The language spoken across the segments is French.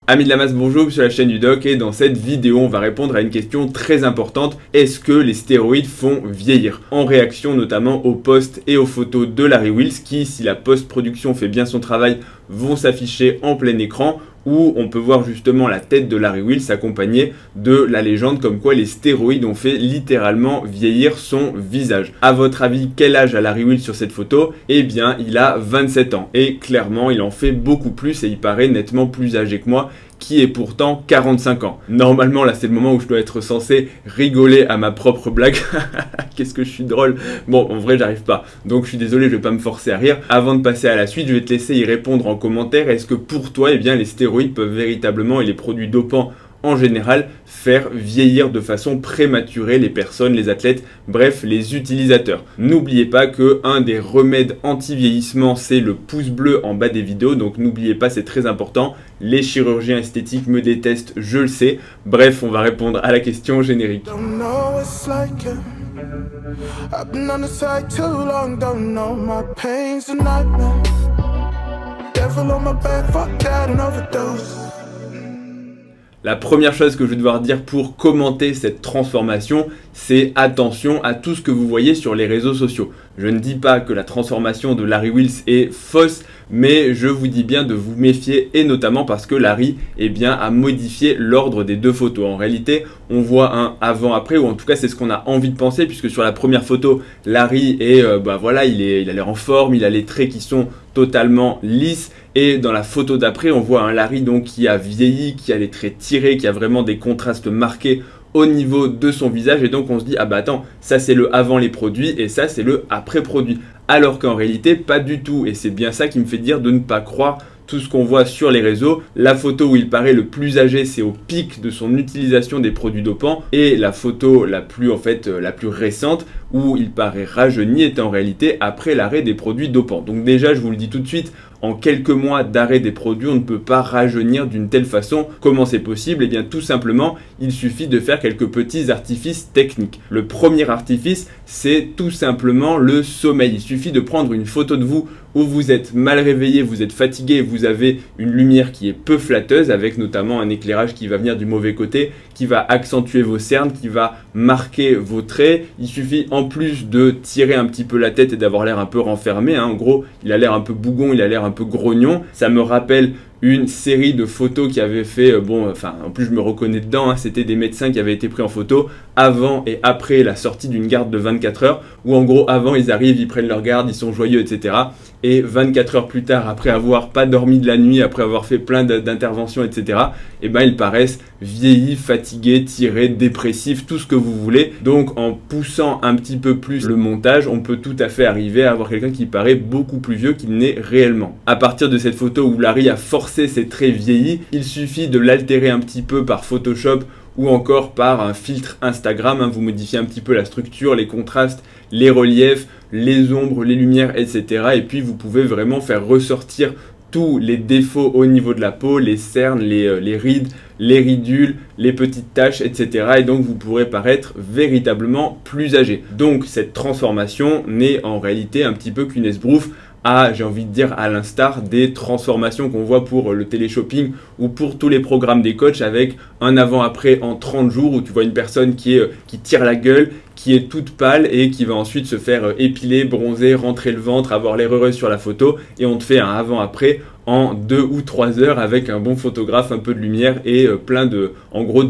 Amis de la masse, bonjour, sur la chaîne du Doc et dans cette vidéo on va répondre à une question très importante. Est-ce que les stéroïdes font vieillir? En réaction notamment aux posts et aux photos de Larry Wheels qui, si la post-production fait bien son travail, vont s'afficher en plein écran, où on peut voir justement la tête de Larry Wheels accompagnée de la légende comme quoi les stéroïdes ont fait littéralement vieillir son visage. À votre avis, quel âge a Larry Wheels sur cette photo? Eh bien, il a 27 ans et clairement, il en fait beaucoup plus et il paraît nettement plus âgé que moi, qui est pourtant 45 ans. Normalement, là, c'est le moment où je dois être censé rigoler à ma propre blague. Qu'est-ce que je suis drôle. Bon, en vrai, j'arrive pas. Donc, je suis désolé, je vais pas me forcer à rire. Avant de passer à la suite, je vais te laisser y répondre en commentaire. Est-ce que pour toi, eh bien, les stéroïdes peuvent véritablement, et les produits dopants en général, faire vieillir de façon prématurée les personnes, les athlètes, bref, les utilisateurs. N'oubliez pas que un des remèdes anti-vieillissement, c'est le pouce bleu en bas des vidéos, donc n'oubliez pas, c'est très important. Les chirurgiens esthétiques me détestent, je le sais. Bref, on va répondre à la question générique. La première chose que je vais devoir dire pour commenter cette transformation, c'est attention à tout ce que vous voyez sur les réseaux sociaux. Je ne dis pas que la transformation de Larry Wheels est fausse, mais je vous dis bien de vous méfier, et notamment parce que Larry a modifié l'ordre des deux photos. En réalité, on voit un avant-après, ou en tout cas c'est ce qu'on a envie de penser, puisque sur la première photo, Larry est, il a l'air en forme, il a les traits qui sont totalement lisses, et dans la photo d'après, on voit un Larry donc qui a vieilli, qui a les traits tirés, qui a vraiment des contrastes marqués au niveau de son visage, et donc on se dit ah bah attends, ça c'est le avant les produits et ça c'est le après produit, alors qu'en réalité pas du tout, et c'est bien ça qui me fait dire de ne pas croire tout ce qu'on voit sur les réseaux. La photo où il paraît le plus âgé, c'est au pic de son utilisation des produits dopants, et la photo la plus récente où il paraît rajeuni est en réalité après l'arrêt des produits dopants. Donc déjà, je vous le dis tout de suite, en quelques mois d'arrêt des produits, on ne peut pas rajeunir d'une telle façon. Comment c'est possible? Eh bien tout simplement, il suffit de faire quelques petits artifices techniques. Le premier artifice, c'est tout simplement le sommeil. Il suffit de prendre une photo de vous où vous êtes mal réveillé, vous êtes fatigué, vous avez une lumière qui est peu flatteuse, avec notamment un éclairage qui va venir du mauvais côté, qui va accentuer vos cernes, qui va marquer vos traits. Il suffit en plus de tirer un petit peu la tête et d'avoir l'air un peu renfermé, hein. En gros, il a l'air un peu bougon, il a l'air un peu grognon. Ça me rappelle une série de photos qui avait fait, en plus je me reconnais dedans, hein, c'était des médecins qui avaient été pris en photo avant et après la sortie d'une garde de 24 heures, où en gros avant ils arrivent, ils prennent leur garde, ils sont joyeux, etc. Et 24 heures plus tard, après avoir pas dormi de la nuit, après avoir fait plein d'interventions, etc., et ben ils paraissent vieillis, fatigués, tirés, dépressifs, tout ce que vous voulez. Donc en poussant un petit peu plus le montage, on peut tout à fait arriver à avoir quelqu'un qui paraît beaucoup plus vieux qu'il n'est réellement. À partir de cette photo où Larry a forcé ses traits vieillis, il suffit de l'altérer un petit peu par Photoshop ou encore par un filtre Instagram, hein. Vous modifiez un petit peu la structure, les contrastes, les reliefs, les ombres, les lumières, etc. Et puis vous pouvez vraiment faire ressortir tous les défauts au niveau de la peau, les cernes, les rides, les ridules, les petites taches, etc. Et donc vous pourrez paraître véritablement plus âgé. Donc cette transformation n'est en réalité un petit peu qu'une esbrouffe, j'ai envie de dire, à l'instar des transformations qu'on voit pour le téléshopping ou pour tous les programmes des coachs, avec un avant-après en 30 jours où tu vois une personne qui tire la gueule, qui est toute pâle et qui va ensuite se faire épiler, bronzer, rentrer le ventre, avoir l'air heureuse sur la photo, et on te fait un avant-après en 2 ou 3 heures avec un bon photographe, un peu de lumière et plein de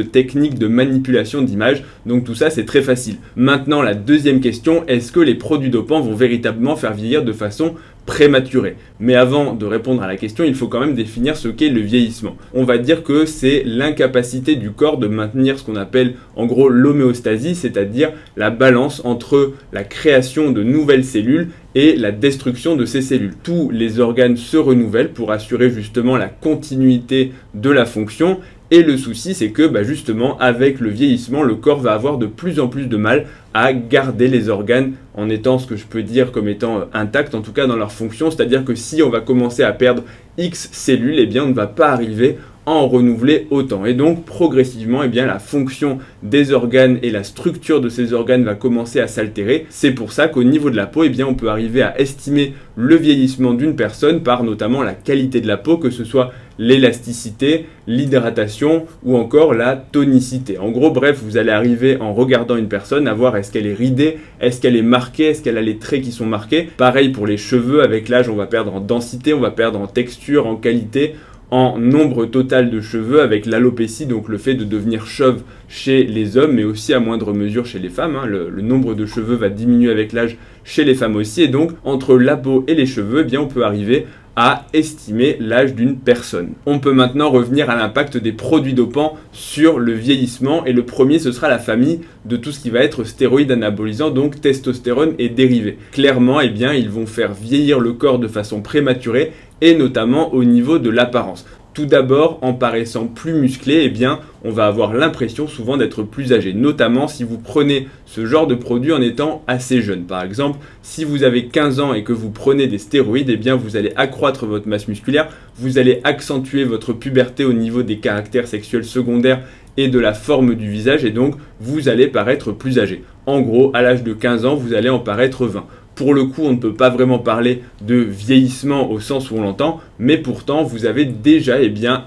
techniques de manipulation d'image. Donc tout ça, c'est très facile. Maintenant, la deuxième question, est-ce que les produits dopants vont véritablement faire vieillir de façon prématurée? Mais avant de répondre à la question, il faut quand même définir ce qu'est le vieillissement. On va dire que c'est l'incapacité du corps de maintenir ce qu'on appelle en gros l'homéostasie, c'est-à-dire la balance entre la création de nouvelles cellules et la destruction de ces cellules. Tous les organes se renouvellent pour assurer justement la continuité de la fonction. Et le souci, c'est que justement, avec le vieillissement, le corps va avoir de plus en plus de mal à garder les organes en étant ce que je peux dire comme étant intacts, en tout cas dans leur fonction. C'est-à-dire que si on va commencer à perdre X cellules, eh bien on ne va pas arriver à en renouveler autant. Et donc progressivement, la fonction des organes et la structure de ces organes va commencer à s'altérer. C'est pour ça qu'au niveau de la peau, on peut arriver à estimer le vieillissement d'une personne par notamment la qualité de la peau, que ce soit l'élasticité, l'hydratation ou encore la tonicité. En gros, bref, vous allez arriver en regardant une personne à voir est-ce qu'elle est ridée, est-ce qu'elle est marquée, est-ce qu'elle a les traits qui sont marqués. Pareil pour les cheveux, avec l'âge, on va perdre en densité, on va perdre en texture, en qualité, en nombre total de cheveux avec l'alopécie, donc le fait de devenir chauve chez les hommes, mais aussi à moindre mesure chez les femmes. Le nombre de cheveux va diminuer avec l'âge chez les femmes aussi, et donc entre la peau et les cheveux, eh bien, on peut arriver à estimer l'âge d'une personne. On peut maintenant revenir à l'impact des produits dopants sur le vieillissement, et le premier, ce sera la famille de tout ce qui va être stéroïdes anabolisants, donc testostérone et dérivés. Clairement, eh bien, ils vont faire vieillir le corps de façon prématurée, et notamment au niveau de l'apparence. Tout d'abord, en paraissant plus musclé, eh bien, on va avoir l'impression souvent d'être plus âgé, notamment si vous prenez ce genre de produit en étant assez jeune. Par exemple, si vous avez 15 ans et que vous prenez des stéroïdes, eh bien, vous allez accroître votre masse musculaire, vous allez accentuer votre puberté au niveau des caractères sexuels secondaires et de la forme du visage, et donc vous allez paraître plus âgé. En gros, à l'âge de 15 ans, vous allez en paraître 20. Pour le coup, on ne peut pas vraiment parler de vieillissement au sens où on l'entend, mais pourtant, vous avez déjà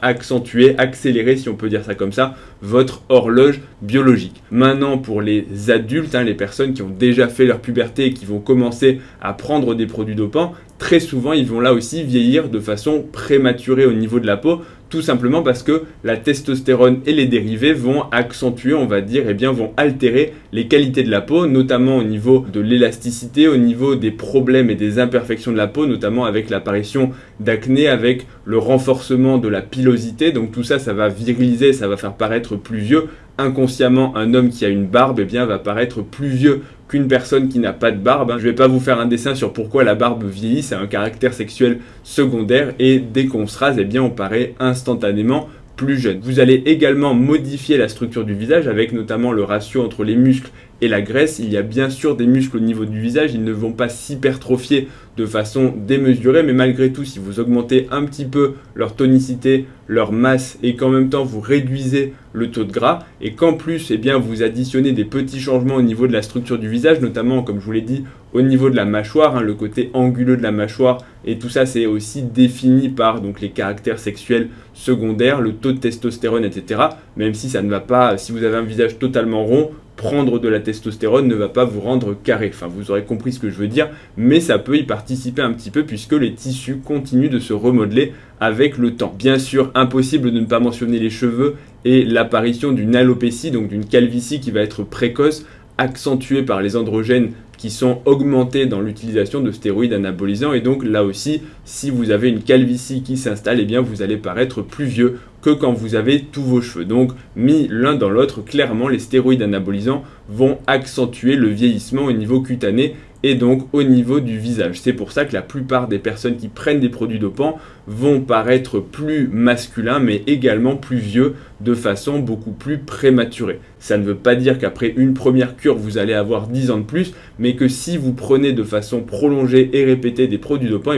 accentué, accéléré, si on peut dire ça comme ça, votre horloge biologique. Maintenant, pour les adultes, les personnes qui ont déjà fait leur puberté et qui vont commencer à prendre des produits dopants, très souvent, ils vont là aussi vieillir de façon prématurée au niveau de la peau, tout simplement parce que la testostérone et les dérivés vont accentuer, on va dire, vont altérer les qualités de la peau, notamment au niveau de l'élasticité, au niveau des problèmes et des imperfections de la peau, notamment avec l'apparition d'acné, avec le renforcement de la pilosité. Donc tout ça, ça va viriliser, ça va faire paraître plus vieux. Inconsciemment, un homme qui a une barbe va paraître plus vieux qu'une personne qui n'a pas de barbe. Je ne vais pas vous faire un dessin sur pourquoi la barbe vieillit, c'est un caractère sexuel secondaire, et dès qu'on se rase, on paraît instantanément plus jeune. Vous allez également modifier la structure du visage avec notamment le ratio entre les muscles et la graisse. Il y a bien sûr des muscles au niveau du visage, ils ne vont pas s'hypertrophier de façon démesurée, mais malgré tout, si vous augmentez un petit peu leur tonicité, leur masse, et qu'en même temps vous réduisez le taux de gras, et qu'en plus vous additionnez des petits changements au niveau de la structure du visage, notamment comme je vous l'ai dit au niveau de la mâchoire, le côté anguleux de la mâchoire, et tout ça c'est aussi défini par donc les caractères sexuels secondaires, le taux de testostérone, etc. Même si ça ne va pas, si vous avez un visage totalement rond, prendre de la testostérone ne va pas vous rendre carré. Enfin, vous aurez compris ce que je veux dire, mais ça peut y participer un petit peu puisque les tissus continuent de se remodeler avec le temps. Bien sûr, impossible de ne pas mentionner les cheveux et l'apparition d'une alopécie, donc d'une calvitie qui va être précoce, accentuée par les androgènes qui sont augmentés dans l'utilisation de stéroïdes anabolisants, et donc là aussi, si vous avez une calvitie qui s'installe, vous allez paraître plus vieux que quand vous avez tous vos cheveux. Donc, mis l'un dans l'autre, clairement, les stéroïdes anabolisants vont accentuer le vieillissement au niveau cutané et donc au niveau du visage. C'est pour ça que la plupart des personnes qui prennent des produits dopants vont paraître plus masculins, mais également plus vieux de façon beaucoup plus prématurée. Ça ne veut pas dire qu'après une première cure, vous allez avoir 10 ans de plus, mais que si vous prenez de façon prolongée et répétée des produits dopants,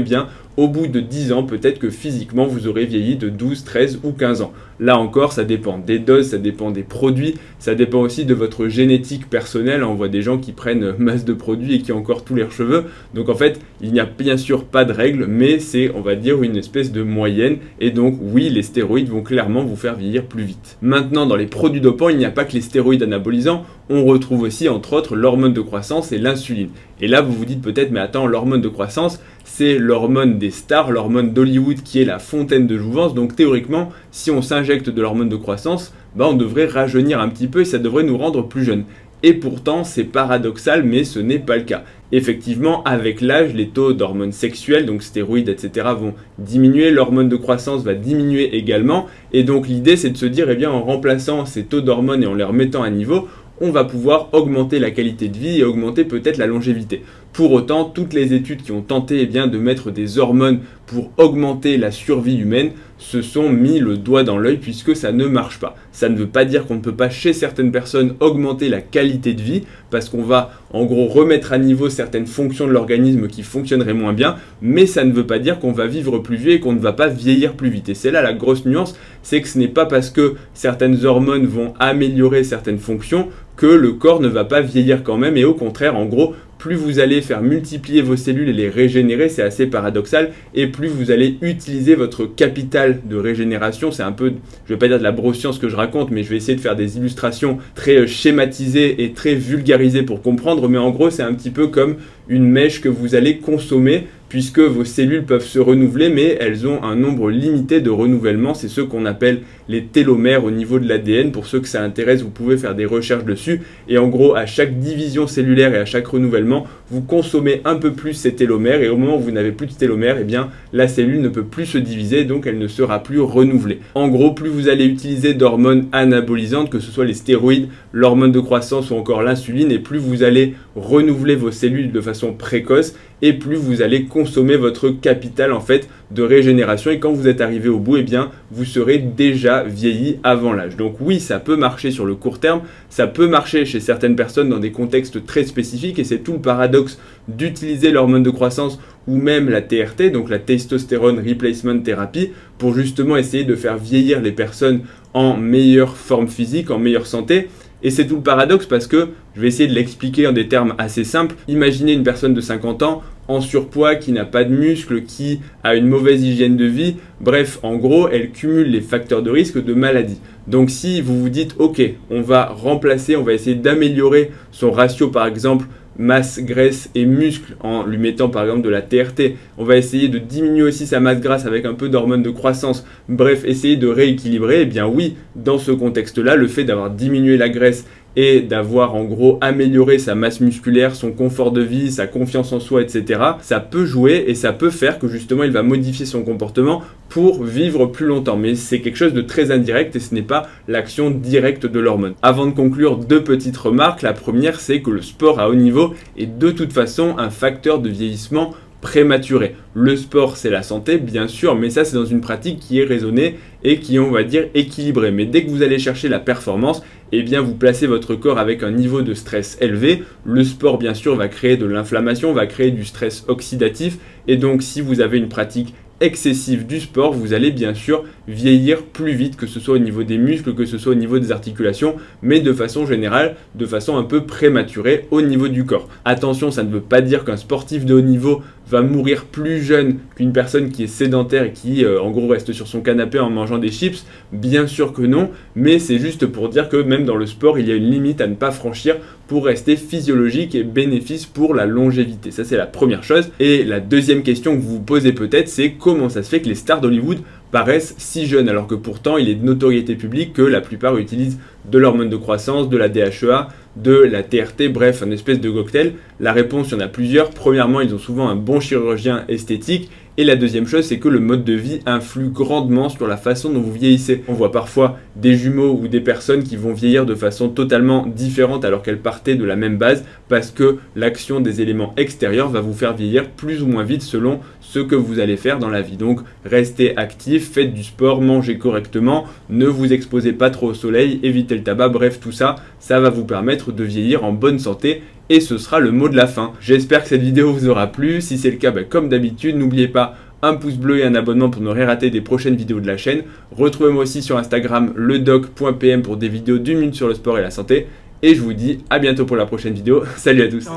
au bout de 10 ans, peut-être que physiquement, vous aurez vieilli de 12, 13 ou 15 ans. Là encore, ça dépend des doses, ça dépend des produits, ça dépend aussi de votre génétique personnelle. On voit des gens qui prennent masse de produits et qui ont encore tous leurs cheveux. Donc en fait, il n'y a bien sûr pas de règle, mais c'est, on va dire, une espèce de moyenne. Et donc oui, les stéroïdes vont clairement vous faire vieillir plus vite. Maintenant, dans les produits dopants, il n'y a pas que les stéroïdes anabolisants. On retrouve aussi, entre autres, l'hormone de croissance et l'insuline. Et là, vous vous dites peut-être, mais attends, l'hormone de croissance, c'est l'hormone des stars, l'hormone d'Hollywood qui est la fontaine de jouvence. Donc théoriquement, si on s'injecte de l'hormone de croissance, on devrait rajeunir un petit peu et ça devrait nous rendre plus jeunes. Et pourtant, c'est paradoxal, mais ce n'est pas le cas. Effectivement, avec l'âge, les taux d'hormones sexuelles, donc stéroïdes, etc., vont diminuer, l'hormone de croissance va diminuer également. Et donc l'idée, c'est de se dire, en remplaçant ces taux d'hormones et en les remettant à niveau, on va pouvoir augmenter la qualité de vie et augmenter peut-être la longévité. Pour autant, toutes les études qui ont tenté de mettre des hormones pour augmenter la survie humaine se sont mis le doigt dans l'œil puisque ça ne marche pas. Ça ne veut pas dire qu'on ne peut pas chez certaines personnes augmenter la qualité de vie parce qu'on va en gros remettre à niveau certaines fonctions de l'organisme qui fonctionneraient moins bien, mais ça ne veut pas dire qu'on va vivre plus vieux et qu'on ne va pas vieillir plus vite. Et c'est là la grosse nuance, c'est que ce n'est pas parce que certaines hormones vont améliorer certaines fonctions que le corps ne va pas vieillir quand même, et au contraire, en gros, plus vous allez faire multiplier vos cellules et les régénérer, c'est assez paradoxal, et plus vous allez utiliser votre capital de régénération. C'est un peu, je vais pas dire de la broscience que je raconte, mais je vais essayer de faire des illustrations très schématisées et très vulgarisées pour comprendre, mais en gros c'est un petit peu comme une mèche que vous allez consommer, puisque vos cellules peuvent se renouveler, mais elles ont un nombre limité de renouvellements. C'est ce qu'on appelle les télomères au niveau de l'ADN. Pour ceux que ça intéresse, vous pouvez faire des recherches dessus. Et en gros, à chaque division cellulaire et à chaque renouvellement, vous consommez un peu plus ces télomères. Et au moment où vous n'avez plus de télomères, eh bien, la cellule ne peut plus se diviser, donc elle ne sera plus renouvelée. En gros, plus vous allez utiliser d'hormones anabolisantes, que ce soit les stéroïdes, l'hormone de croissance ou encore l'insuline, et plus vous allez renouveler vos cellules de façon précoce, et plus vous allez consommer votre capital en fait de régénération, et quand vous êtes arrivé au bout, eh bien vous serez déjà vieilli avant l'âge. Donc oui, ça peut marcher sur le court terme, ça peut marcher chez certaines personnes dans des contextes très spécifiques, et c'est tout le paradoxe d'utiliser l'hormone de croissance ou même la TRT, donc la Testosterone Replacement Therapy, pour justement essayer de faire vieillir les personnes en meilleure forme physique, en meilleure santé. Et c'est tout le paradoxe parce que, je vais essayer de l'expliquer en des termes assez simples, imaginez une personne de 50 ans en surpoids, qui n'a pas de muscles, qui a une mauvaise hygiène de vie, bref, en gros, elle cumule les facteurs de risque de maladie. Donc si vous vous dites, ok, on va remplacer, on va essayer d'améliorer son ratio par exemple, masse, graisse et muscle en lui mettant par exemple de la TRT. On va essayer de diminuer aussi sa masse grasse avec un peu d'hormones de croissance. Bref, essayer de rééquilibrer. Eh bien oui, dans ce contexte-là, le fait d'avoir diminué la graisse et d'avoir en gros amélioré sa masse musculaire, son confort de vie, sa confiance en soi, etc. Ça peut jouer et ça peut faire que justement il va modifier son comportement pour vivre plus longtemps. Mais c'est quelque chose de très indirect et ce n'est pas l'action directe de l'hormone. Avant de conclure, deux petites remarques. La première, c'est que le sport à haut niveau est de toute façon un facteur de vieillissement prématuré. Le sport, c'est la santé, bien sûr, mais ça, c'est dans une pratique qui est raisonnée et qui est, on va dire, équilibrée. Mais dès que vous allez chercher la performance, eh bien, vous placez votre corps avec un niveau de stress élevé. Le sport, bien sûr, va créer de l'inflammation, va créer du stress oxydatif. Et donc, si vous avez une pratique excessive du sport, vous allez bien sûr vieillir plus vite, que ce soit au niveau des muscles, que ce soit au niveau des articulations, mais de façon générale, de façon un peu prématurée au niveau du corps. Attention, ça ne veut pas dire qu'un sportif de haut niveau va mourir plus jeune qu'une personne qui est sédentaire et qui en gros reste sur son canapé en mangeant des chips. Bien sûr que non, mais c'est juste pour dire que même dans le sport, il y a une limite à ne pas franchir pour rester physiologique et bénéfice pour la longévité. Ça, c'est la première chose. Et la deuxième question que vous vous posez peut-être, c'est comment ça se fait que les stars d'Hollywood paraissent si jeunes, alors que pourtant il est de notoriété publique que la plupart utilisent de l'hormone de croissance, de la DHEA, de la TRT, bref, un espèce de cocktail. La réponse, il y en a plusieurs. Premièrement, ils ont souvent un bon chirurgien esthétique. Et la deuxième chose, c'est que le mode de vie influe grandement sur la façon dont vous vieillissez. On voit parfois des jumeaux ou des personnes qui vont vieillir de façon totalement différente alors qu'elles partaient de la même base, parce que l'action des éléments extérieurs va vous faire vieillir plus ou moins vite selon ce que vous allez faire dans la vie. Donc restez actif, faites du sport, mangez correctement, ne vous exposez pas trop au soleil, évitez le tabac, bref tout ça, ça va vous permettre de vieillir en bonne santé. Et ce sera le mot de la fin. J'espère que cette vidéo vous aura plu. Si c'est le cas, comme d'habitude, n'oubliez pas un pouce bleu et un abonnement pour ne rien rater des prochaines vidéos de la chaîne. Retrouvez-moi aussi sur Instagram, ledoc.pm pour des vidéos d'1 minute sur le sport et la santé. Et je vous dis à bientôt pour la prochaine vidéo. Salut à tous.